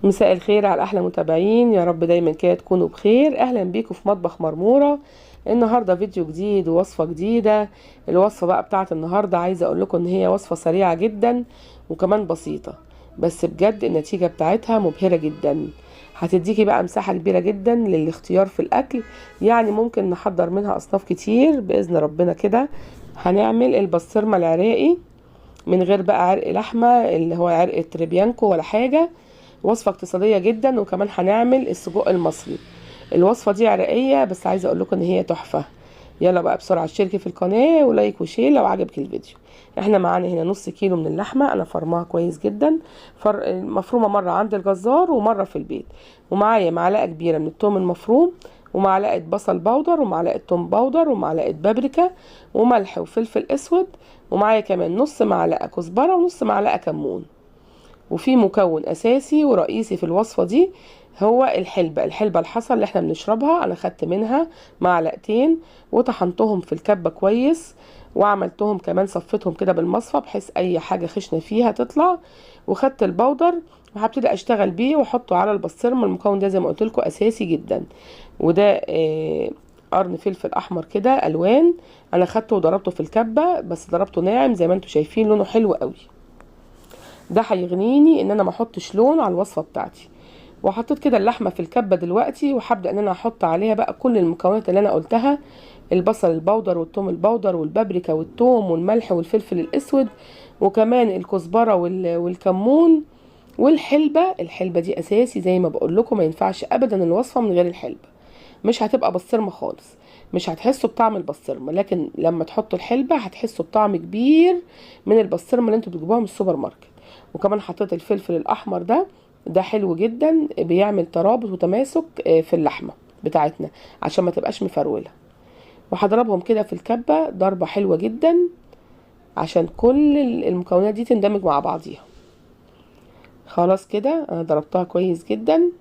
مساء الخير على احلى متابعين، يا رب دايما كده تكونوا بخير. اهلا بيكم في مطبخ مرموره. النهارده فيديو جديد ووصفه جديده. الوصفه بقى بتاعت النهارده عايزه اقول لكم ان هي وصفه سريعه جدا وكمان بسيطه، بس بجد النتيجه بتاعتها مبهره جدا. هتديكي بقى مساحه كبيره جدا للاختيار في الاكل، يعني ممكن نحضر منها اصناف كتير باذن ربنا. كده هنعمل البسطرمه العراقي من غير بقى عرق لحمه اللي هو عرق تريبيانكو ولا حاجه. وصفة اقتصادية جدا، وكمان هنعمل السجق المصري. الوصفة دي عراقية بس عايزة اقول لكم ان هي تحفة. يلا بقى بسرعة اشتركي في القناة ولايك وشير لو عجبك الفيديو. احنا معانا هنا نص كيلو من اللحمة، انا فرماها كويس جدا، مفرومة مرة عند الجزار ومرة في البيت. ومعايا معلقة كبيرة من الثوم المفروم، ومعلقة بصل باودر، ومعلقة توم باودر، ومعلقة بابريكا، وملح وفلفل اسود. ومعايا كمان نص معلقة كزبرة ونص معلقة كمون. وفي مكون اساسي ورئيسي في الوصفه دي، هو الحلبه الحصى اللي احنا بنشربها. انا خدت منها معلقتين وطحنتهم في الكبه كويس، وعملتهم كمان صفيتهم كده بالمصفى بحيث اي حاجه خشنه فيها تطلع. وخدت البودر وهبتدي اشتغل بيه واحطه على البسطرمه. المكون ده زي ما قلت لكم اساسي جدا. وده قرن فلفل احمر كده الوان، انا خدته وضربته في الكبه، بس ضربته ناعم زي ما انتم شايفين، لونه حلو قوي. ده هيغنيني ان انا ما احطش لون على الوصفه بتاعتي. وحطيت كده اللحمه في الكبه دلوقتي، وهبدا ان انا احط عليها بقى كل المكونات اللي انا قلتها: البصل البودر والثوم البودر والبابريكا والثوم والملح والفلفل الاسود، وكمان الكزبره والكمون الحلبه دي اساسي زي ما بقول لكم، ما ينفعش ابدا الوصفه من غير الحلبه. مش هتبقى بسطرمه خالص، مش هتحسوا بطعم البسطرمه، لكن لما تحطوا الحلبه هتحسوا بطعم كبير من البسطرمه اللي انتوا بتجيبوها من السوبر ماركت. وكمان حطيت الفلفل الاحمر ده حلو جدا، بيعمل ترابط وتماسك في اللحمه بتاعتنا عشان ما تبقاش مفروله. وهضربهم كده في الكبه ضربه حلوه جدا عشان كل المكونات دي تندمج مع بعضيها. خلاص كده انا ضربتها كويس جدا.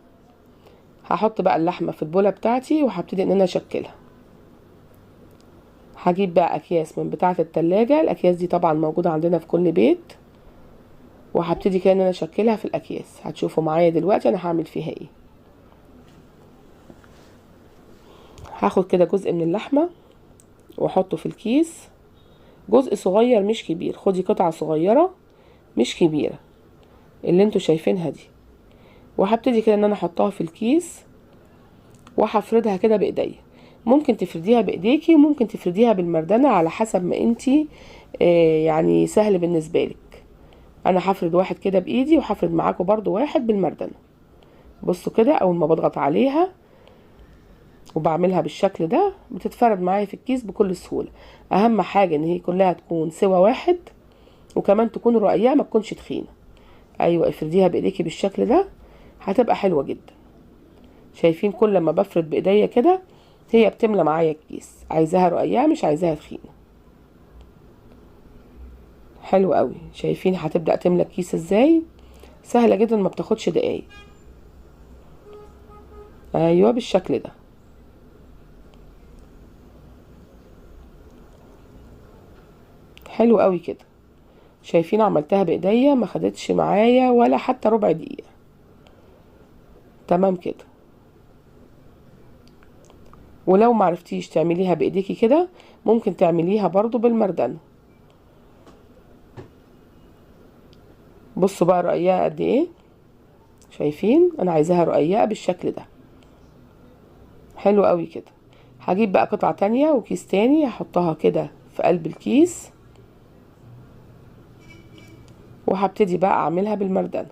هحط بقى اللحمه في البوله بتاعتي وهبتدي ان انا اشكلها. هجيب بقى اكياس من بتاعه التلاجة، الاكياس دي طبعا موجوده عندنا في كل بيت، وهبتدي كده ان انا اشكلها في الاكياس. هتشوفوا معايا دلوقتي انا هعمل فيها ايه. هاخد كده جزء من اللحمه واحطه في الكيس، جزء صغير مش كبير، خدي قطعه صغيره مش كبيره اللي انتوا شايفينها دي. وهبتدي كده ان انا احطها في الكيس وهفردها كده بايديا. ممكن تفرديها بايديكي وممكن تفرديها بالمردنه على حسب ما انتي يعني سهل بالنسبه لك. انا هفرد واحد كده بايدي وهفرد معاكم برضو واحد بالمردنه. بصوا كده اول ما بضغط عليها وبعملها بالشكل ده بتتفرد معايا في الكيس بكل سهوله. اهم حاجه ان هي كلها تكون سوا واحد، وكمان تكون رقيقه ما تكونش تخينه. ايوه افرديها بايديكي بالشكل ده هتبقى حلوه جدا. شايفين كل ما بفرد بايديا كده هي بتملى معايا الكيس، عايزاها رقيقه مش عايزاها تخينه. حلو قوي. شايفين هتبدا تملى الكيس ازاي؟ سهله جدا ما بتاخدش دقايق. ايوه بالشكل ده. حلو قوي كده. شايفين عملتها بايديا ما خدتش معايا ولا حتى ربع دقيقه. تمام كده. ولو معرفتيش تعمليها بايديكي كده ممكن تعمليها برضو بالمردنه. بصوا بقى رقيقه قد ايه. شايفين انا عايزاها رقيقه بالشكل ده. حلو قوي كده. هجيب بقى قطعه تانية وكيس تاني هحطها كده في قلب الكيس، وهبتدي بقى اعملها بالمردنه.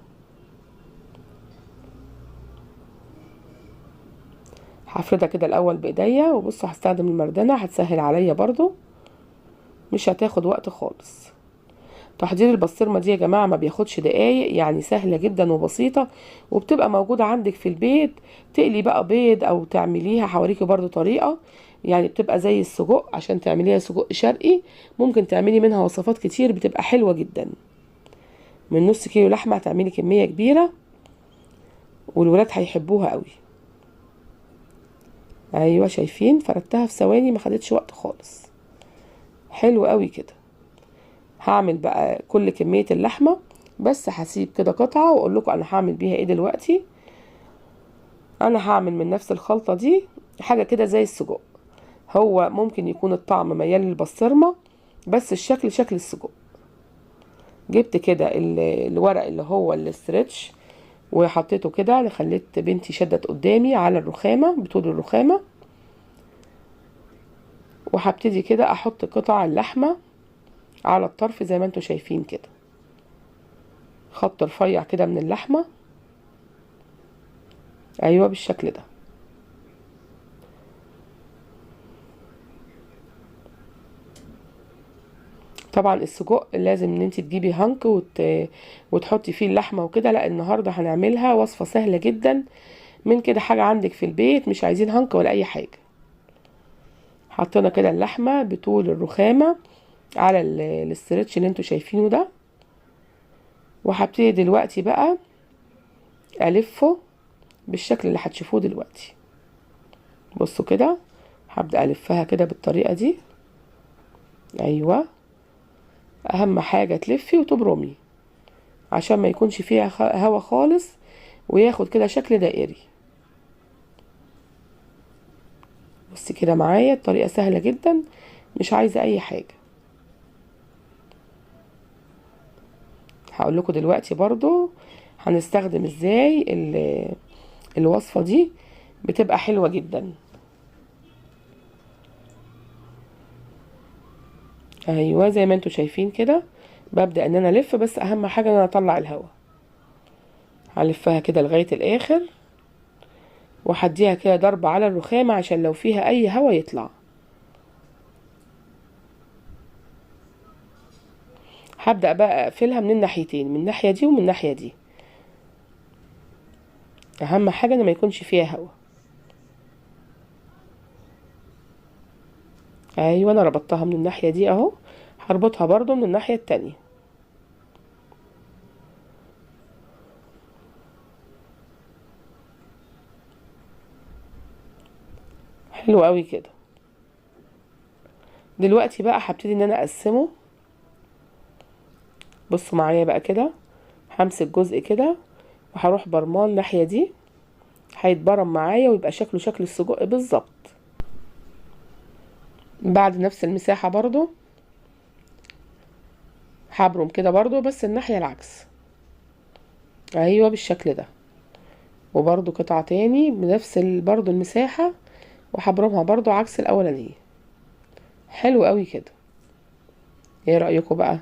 هفردها كده الاول بايديا، وبصوا هستخدم المردنه هتسهل عليا برضو، مش هتاخد وقت خالص. تحضير البسطرمه دي يا جماعه ما بياخدش دقايق، يعني سهله جدا وبسيطه، وبتبقى موجوده عندك في البيت. تقلي بقى بيض او تعمليها، هوريكي برضو طريقه، يعني بتبقى زي السجق. عشان تعمليها سجق شرقي ممكن تعملي منها وصفات كتير بتبقى حلوه جدا. من نص كيلو لحمه هتعملي كميه كبيره والولاد هيحبوها قوي. ايوه شايفين فردتها في ثواني ما خدتش وقت خالص. حلو قوي كده. هعمل بقى كل كميه اللحمه بس هسيب كده قطعة واقول لكم انا هعمل بيها ايه دلوقتي. انا هعمل من نفس الخلطة دي حاجة كده زي السجق. هو ممكن يكون الطعم ميال للبسطرمة بس الشكل شكل السجق. جبت كده الورق اللي هو الاسترتش وحطيته كده، خليت بنتي شدت قدامي على الرخامة بطول الرخامة، وهبتدي كده احط قطع اللحمة على الطرف زي ما انتوا شايفين كده، خط رفيع كده من اللحمة. ايوه بالشكل ده. طبعا السجق لازم ان انت تجيبي هانك وتحطي فيه اللحمه وكده. لا النهارده هنعملها وصفه سهله جدا من كده، حاجه عندك في البيت، مش عايزين هانك ولا اي حاجه. حطينا كده اللحمه بطول الرخامه على الاسترتش اللي انتوا شايفينه ده، وهبتدي دلوقتي بقى الفه بالشكل اللي هتشوفوه دلوقتي. بصوا كده، هبدأ الفها كده بالطريقه دي. ايوه، اهم حاجه تلفي وتبرمي عشان ما يكونش فيها هوا خالص، وياخد كده شكل دائري. بصي كده معايا، الطريقه سهله جدا، مش عايزه اي حاجه. هقول لكم دلوقتي برضو هنستخدم ازاي الوصفه دي، بتبقى حلوه جدا. ايوه زي ما انتوا شايفين كده، ببدأ ان انا الف، بس اهم حاجه ان انا اطلع الهواء. هلفها كده لغايه الاخر، وهديها كده ضربه على الرخامه عشان لو فيها اي هواء يطلع. هبدأ بقى اقفلها من الناحيتين، من الناحيه دي ومن الناحيه دي. اهم حاجه ان ما يكونش فيها هواء. ايوه انا ربطتها من الناحيه دي اهو، هربطها برضو من الناحيه التانية. حلو قوي كده. دلوقتي بقى هبتدي ان انا اقسمه. بصوا معايا بقى كده، همسك جزء كده وهروح برماه الناحيه دي، هيتبرم معايا ويبقى شكله شكل السجق بالظبط. بعد نفس المساحه برضو هبرم كده برضو، بس الناحيه العكس. ايوه بالشكل ده. وبرضو قطعه تاني بنفس برضو المساحه، وهبرمها برضو عكس الاولانيه. حلو قوي كده. ايه رايكم بقى؟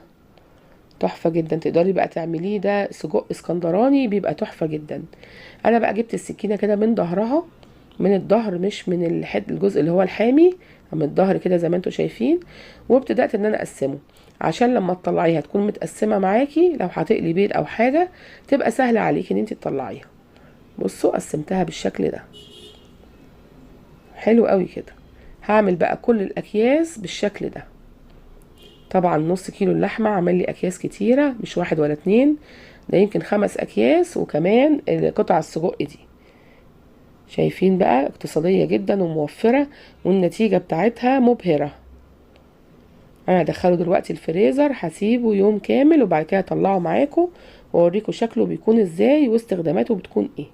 تحفه جدا. تقدري بقى تعمليه، ده سجق اسكندراني بيبقى تحفه جدا. انا بقى جبت السكينه كده من ظهرها، من الظهر مش من الجزء اللي هو الحامي، من الظهر كده زي ما انتوا شايفين، وابتدأت ان انا اقسمه عشان لما تطلعيها تكون متقسمه معاكي، لو هتقلي بيض او حاجه تبقى سهله عليكي ان انت تطلعيها. بصوا قسمتها بالشكل ده. حلو قوي كده. هعمل بقى كل الاكياس بالشكل ده. طبعا نص كيلو اللحمه عمل لي اكياس كتيره، مش واحد ولا اتنين، ده يمكن 5 اكياس، وكمان قطع السجق دي. شايفين بقى اقتصادية جدا وموفرة، والنتيجة بتاعتها مبهرة. انا هدخله دلوقتي الفريزر، هسيبه يوم كامل وبعد كده اطلعه معاكم واوريكم شكله بيكون ازاي واستخداماته بتكون ايه.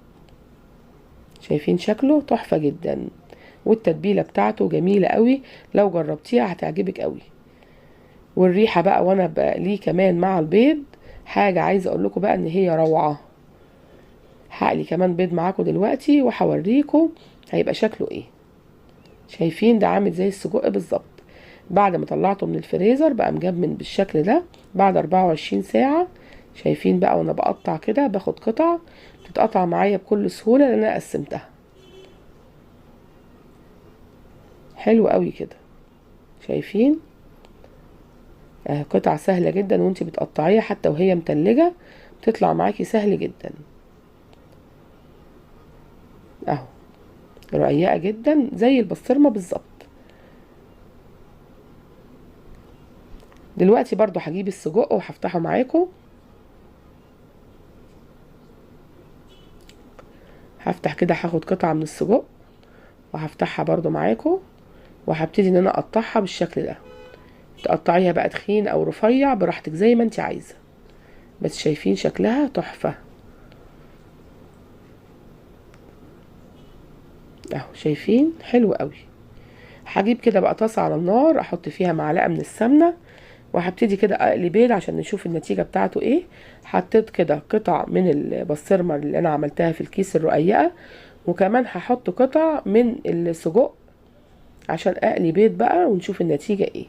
شايفين شكله تحفة جدا، والتتبيلة بتاعته جميلة قوي، لو جربتيها هتعجبك قوي. والريحة بقى وانا بقى ليه كمان مع البيض حاجة عايزة اقول لكم بقى ان هي روعة. هقلي كمان بيض معاكم دلوقتي وهوريكم هيبقى شكله ايه. شايفين ده عامل زي السجق بالظبط. بعد ما طلعته من الفريزر بقى مجمد بالشكل ده بعد 24 ساعة. شايفين بقى وانا بقطع كده، باخد قطع تتقطع معايا بكل سهولة لان انا قسمتها. حلو قوي كده. شايفين قطع سهلة جدا، وانتي بتقطعيها حتى وهي متلجة بتطلع معاكي سهل جدا اهو، رقيقة جدا زي البسطرمة بالظبط. دلوقتي برضو هجيب السجق وهفتحه معاكم. هفتح كده، هاخد قطعة من السجق وهفتحها برضو معاكم، وهبتدي ان انا اقطعها بالشكل ده. تقطعيها بقى تخين او رفيع براحتك زي ما انت عايزة. بس شايفين شكلها تحفة اهو، شايفين حلو قوي. هجيب كده بقى طاسة على النار، احط فيها معلقة من السمنة، وهبتدي كده اقلي بيض عشان نشوف النتيجة بتاعته ايه. حطيت كده قطع من البسطرمة اللي انا عملتها في الكيس الرقيقة، وكمان هحط قطع من السجق عشان اقلي بيض بقى ونشوف النتيجة ايه.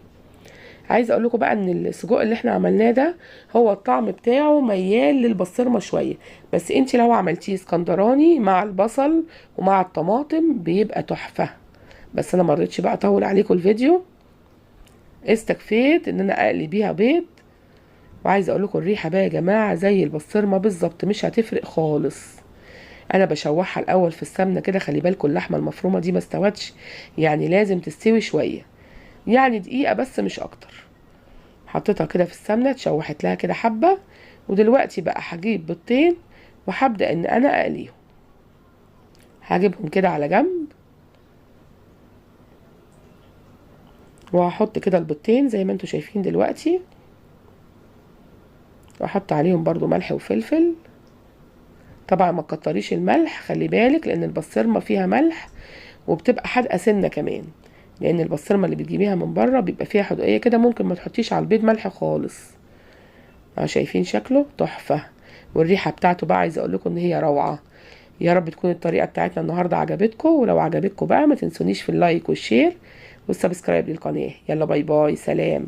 عايزه اقول لكم بقى ان السجق اللي احنا عملناه ده هو الطعم بتاعه ميال للبسطرمه شويه، بس انت لو عملتيه اسكندراني مع البصل ومع الطماطم بيبقى تحفه. بس انا مرضتش بقى اطول عليكم الفيديو، استكفيت ان انا اقلي بيها بيض. وعايزه اقول لكم الريحه بقى يا جماعه زي البسطرمه بالظبط، مش هتفرق خالص. انا بشوحها الاول في السمنه كده، خلي بالكم اللحمه المفرومه دي ما استوتش، يعني لازم تستوي شويه، يعني دقيقه بس مش اكتر. حطيتها كده في السمنه، اتشوحت لها كده حبه. ودلوقتي بقى هجيب بيضتين وهبدا ان انا اقليهم. هجيبهم كده على جنب، وهحط كده البيضتين زي ما انتوا شايفين دلوقتي، واحط عليهم برضو ملح وفلفل. طبعا ما تكتريش الملح، خلي بالك لان البسطرمه فيها ملح وبتبقى حادقه سنه كمان، لان البسطرمه اللي بتجيبيها من بره بيبقى فيها حدقيه كده، ممكن ما تحطيش على البيض ملح خالص. شايفين شكله تحفه، والريحه بتاعته بقى عايزه اقول لكم ان هي روعه. يا رب تكون الطريقه بتاعتنا النهارده عجبتكم، ولو عجبتكم بقى ما تنسونيش في اللايك والشير والسبسكرايب للقناه. يلا باي باي، سلام.